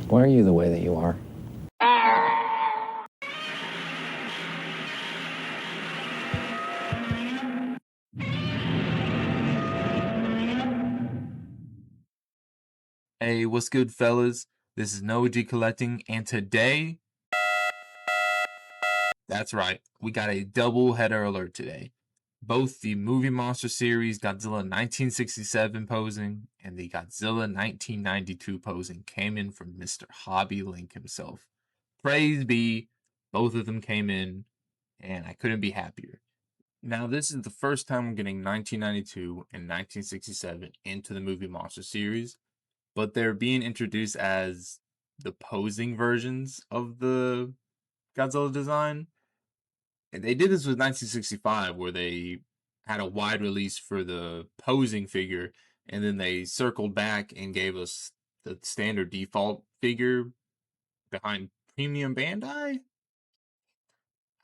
Why are you the way that you are? Hey, what's good, fellas? This is Noah G Collecting, and today, that's right, we got a double header alert today. Both the Movie Monster series Godzilla 1967 posing and the Godzilla 1992 posing came in from Mr. Hobby Link himself. Praise be, both of them came in, and I couldn't be happier. Now, this is the first time we're getting 1992 and 1967 into the Movie Monster series, but they're being introduced as the posing versions of the Godzilla design. And they did this with 1965, where they had a wide release for the posing figure, and then they circled back and gave us the standard default figure behind Premium Bandai.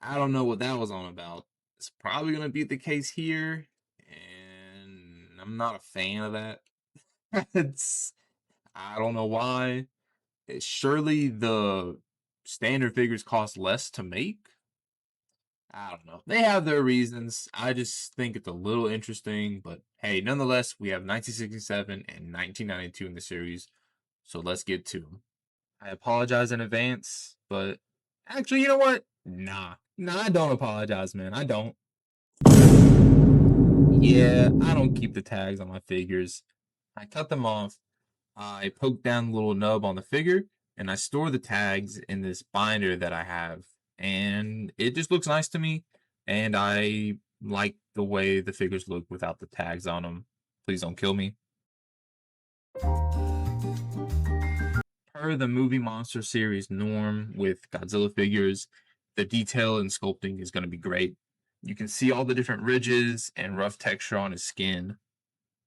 I don't know what that was on about. It's probably going to be the case here, and I'm not a fan of that. I don't know why. Surely the standard figures cost less to make? I don't know. They have their reasons. I just think it's a little interesting, but hey, nonetheless, we have 1967 and 1992 in the series, so let's get to them. I apologize in advance, but actually, you know what? Nah, I don't apologize, man. I don't. Yeah, I don't keep the tags on my figures. I cut them off. I poke down the little nub on the figure, and I store the tags in this binder that I have. And it just looks nice to me, and I like the way the figures look without the tags on them. Please don't kill me. Per the Movie Monster series norm with Godzilla figures, the detail and sculpting is going to be great. You can see all the different ridges and rough texture on his skin.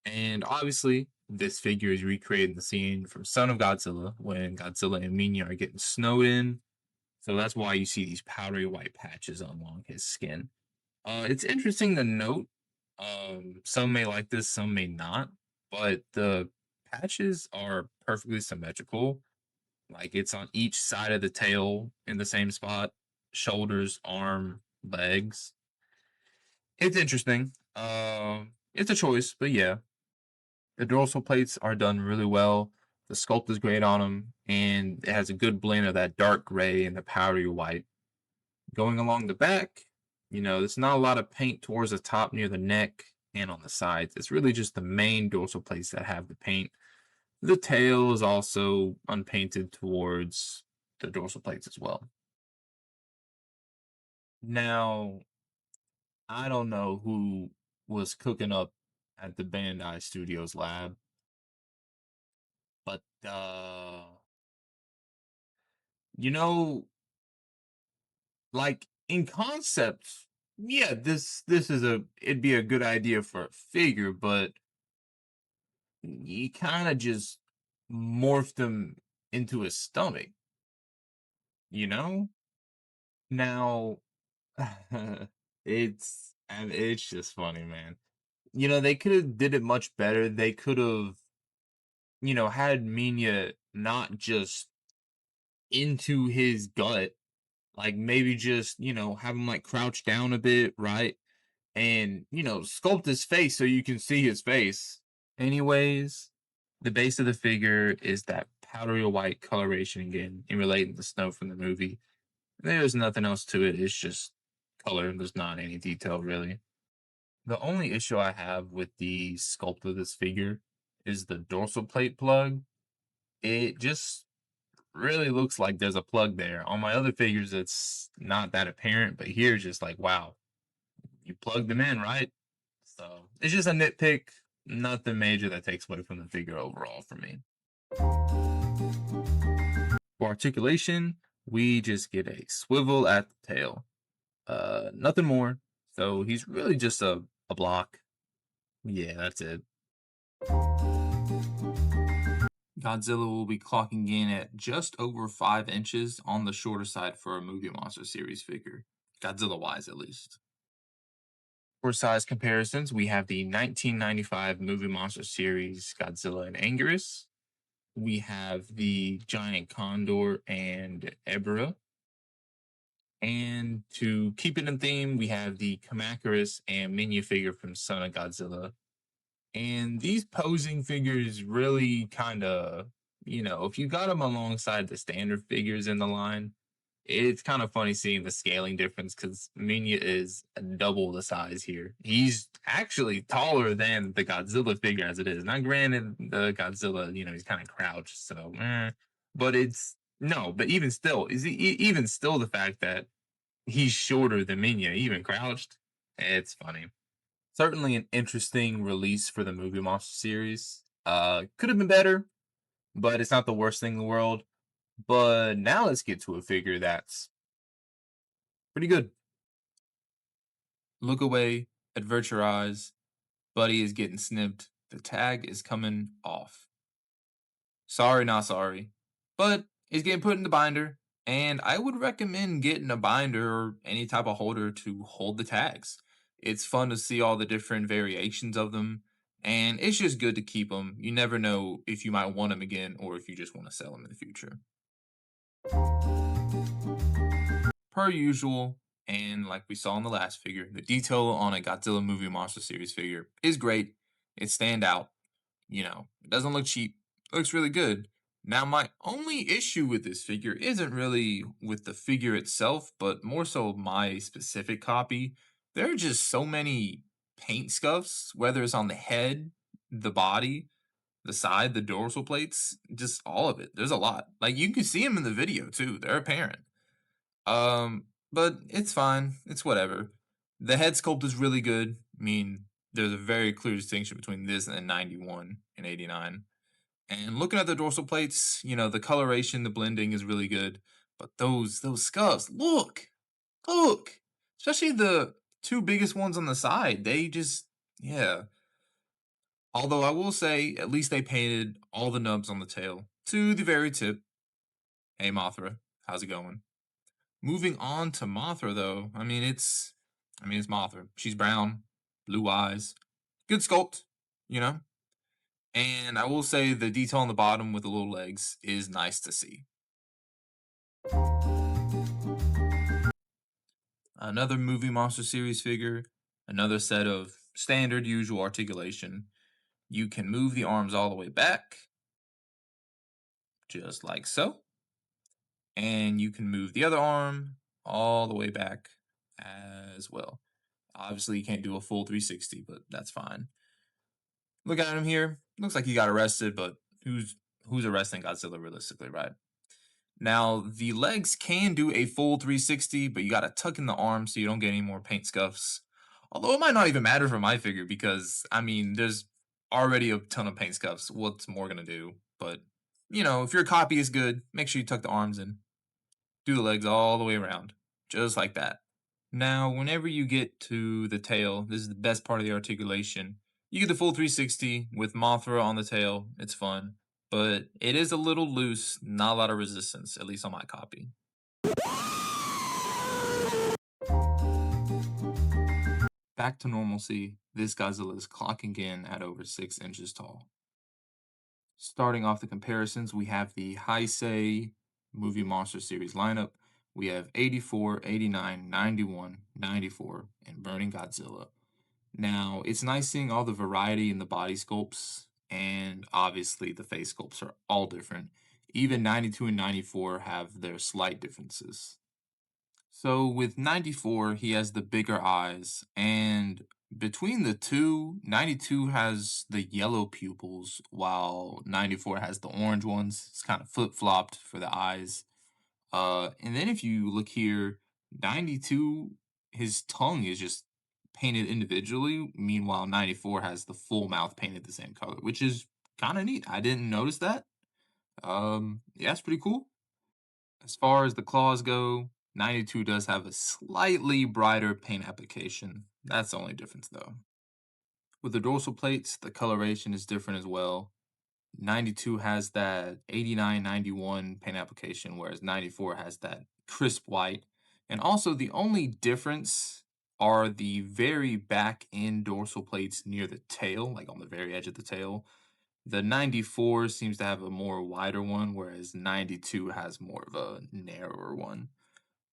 And obviously, this figure is recreating the scene from Son of Godzilla when Godzilla and Minya are getting snowed in. So that's why you see these powdery white patches along his skin. It's interesting to note. Some may like this, some may not, but the patches are perfectly symmetrical. Like it's on each side of the tail in the same spot, shoulders, arm, legs. It's interesting. It's a choice, but yeah, the dorsal plates are done really well. The sculpt is great on them, and it has a good blend of that dark gray and the powdery white. Going along the back, there's not a lot of paint towards the top near the neck and on the sides. It's really just the main dorsal plates that have the paint. The tail is also unpainted towards the dorsal plates as well. Now, I don't know who was cooking up at the Bandai Studios lab, but you know, like in concept, yeah, this is it'd be a good idea for a figure, but you kind of just morphed him into a stomach, you know? Now it's just funny, man. They could have did it much better. They could have, had Minya not just into his gut, like maybe just, have him like crouch down a bit, right? And, sculpt his face so you can see his face. Anyways, the base of the figure is that powdery white coloration again, in relating to snow from the movie. There's nothing else to it. It's just color. There's not any detail really. The only issue I have with the sculpt of this figure is the dorsal plate plug. It just really looks like there's a plug there. On my other figures, it's not that apparent, but here it's just like, wow, you plugged them in, right? So it's just a nitpick, nothing major that takes away from the figure overall for me. For articulation, we just get a swivel at the tail. Nothing more. So he's really just a block. Yeah, that's it. Godzilla will be clocking in at just over 5 inches on the shorter side for a Movie Monster series figure, Godzilla wise at least. For size comparisons, we have the 1995 Movie Monster series Godzilla and Anguirus, we have the giant condor and Ebra. And to keep it in theme, we have the Kamacuras and Minya figure from Son of Godzilla. And these posing figures really kind of, if you got them alongside the standard figures in the line, it's kind of funny seeing the scaling difference because Minya is double the size here. He's actually taller than the Godzilla figure as it is. Now, granted, the Godzilla, he's kind of crouched, so, but it's no. But even still, even still the fact that he's shorter than Minya, even crouched, it's funny. Certainly an interesting release for the Movie Monster series. Could have been better, but it's not the worst thing in the world. But now let's get to a figure that's pretty good. Look away, avert your eyes. Buddy is getting snipped. The tag is coming off. Sorry, not sorry. But it's getting put in the binder. And I would recommend getting a binder or any type of holder to hold the tags. It's fun to see all the different variations of them. And it's just good to keep them. You never know if you might want them again or if you just want to sell them in the future. Per usual, and like we saw in the last figure, the detail on a Godzilla movie monster series figure is great. It stand out. It doesn't look cheap. It looks really good. Now, my only issue with this figure isn't really with the figure itself, but more so my specific copy. There are just so many paint scuffs, whether it's on the head, the body, the side, the dorsal plates, just all of it. There's a lot. Like you can see them in the video too. They're apparent. But it's fine. It's whatever. The head sculpt is really good. I mean, there's a very clear distinction between this and 91 and 89. And looking at the dorsal plates, the coloration, the blending is really good. But those scuffs, look. Especially the two biggest ones on the side. They just yeah. Although I will say, at least they painted all the nubs on the tail to the very tip. Hey Mothra, how's it going? Moving on to Mothra, though, it's Mothra. She's brown, blue eyes, good sculpt, you know. And I will say the detail on the bottom with the little legs is nice to see. Another movie monster series figure, another set of standard usual articulation. You can move the arms all the way back, just like so. And you can move the other arm all the way back as well. Obviously, you can't do a full 360, but that's fine. Look at him here. Looks like he got arrested, but who's arresting Godzilla realistically, right? Now, the legs can do a full 360, but you got to tuck in the arm so you don't get any more paint scuffs. Although it might not even matter for my figure because, there's already a ton of paint scuffs. What's more going to do? But, if your copy is good, make sure you tuck the arms in. Do the legs all the way around, just like that. Now, whenever you get to the tail, this is the best part of the articulation. You get the full 360 with Mothra on the tail. It's fun, but it is a little loose, not a lot of resistance, at least on my copy. Back to normalcy, this Godzilla is clocking in at over 6 inches tall. Starting off the comparisons, we have the Heisei Movie Monster Series lineup. We have 84, 89, 91, 94, and Burning Godzilla. Now, it's nice seeing all the variety in the body sculpts, and obviously the face sculpts are all different. Even 92 and 94 have their slight differences. So with 94, he has the bigger eyes, and between the two, 92 has the yellow pupils, while 94 has the orange ones. It's kind of flip-flopped for the eyes. And then if you look here, 92, his tongue is just painted individually. Meanwhile, 94 has the full mouth painted the same color, which is kind of neat. I didn't notice that. Yeah, it's pretty cool. As far as the claws go, 92 does have a slightly brighter paint application. That's the only difference though. With the dorsal plates, the coloration is different as well. 92 has that 89-91 paint application, whereas 94 has that crisp white. And also, the only difference are the very back end dorsal plates near the tail, like on the very edge of the tail. The 94 seems to have a more wider one, whereas 92 has more of a narrower one.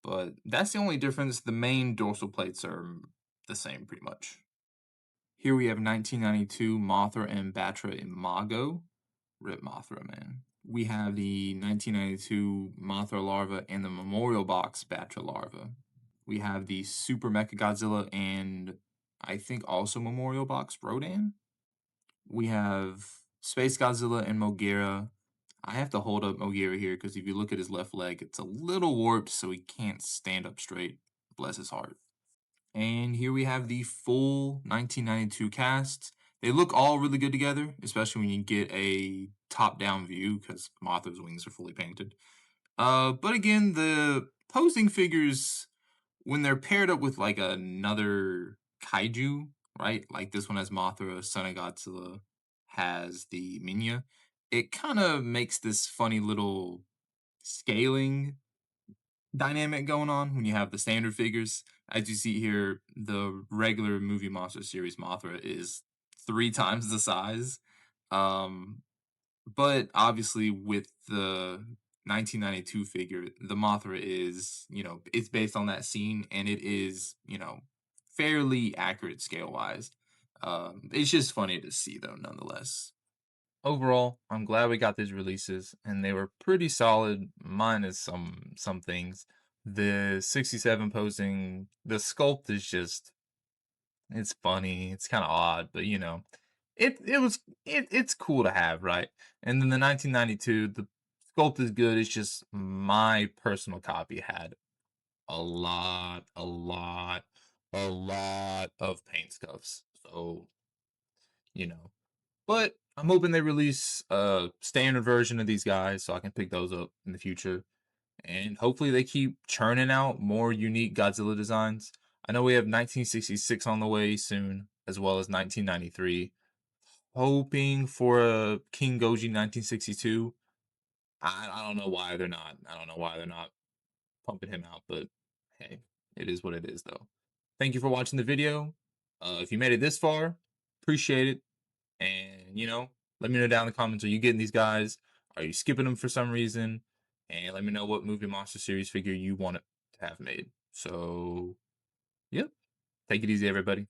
But that's the only difference. The main dorsal plates are the same pretty much. Here we have 1992 Mothra and Batra Imago. Rip Mothra, man. We have the 1992 Mothra larva and the Memorial Box Batra larva. We have the Super Mecha Godzilla and I think also Memorial Box Rodan. We have Space Godzilla and Mogira. I have to hold up Mogira here because if you look at his left leg, it's a little warped, so he can't stand up straight. Bless his heart. And here we have the full 1992 cast. They look all really good together, especially when you get a top-down view because Mothra's wings are fully painted. But again, the posing figures, when they're paired up with like another kaiju, right? Like this one has Mothra, Son of Godzilla has the Minya. It kind of makes this funny little scaling dynamic going on when you have the standard figures. As you see here, the regular movie monster series Mothra is 3 times the size. But obviously with the 1992 figure, the Mothra is, it's based on that scene and it is, fairly accurate scale wise. It's just funny to see though, nonetheless. Overall, I'm glad we got these releases, and they were pretty solid, minus some things. The 67 posing, the sculpt is just it's funny, it's kind of odd, but it's cool to have, right? And then the 1992, the sculpt is good. It's just my personal copy had a lot of paint scuffs. So, you know, but I'm hoping they release a standard version of these guys so I can pick those up in the future. And hopefully they keep churning out more unique Godzilla designs. I know we have 1966 on the way soon, as well as 1993. Hoping for a King Goji 1962. I don't know why they're not. I don't know why they're not pumping him out, but hey, it is what it is, though. Thank you for watching the video. If you made it this far, appreciate it. And, let me know down in the comments, are you getting these guys? Are you skipping them for some reason? And let me know what movie monster series figure you want to have made. So, yep. Take it easy, everybody.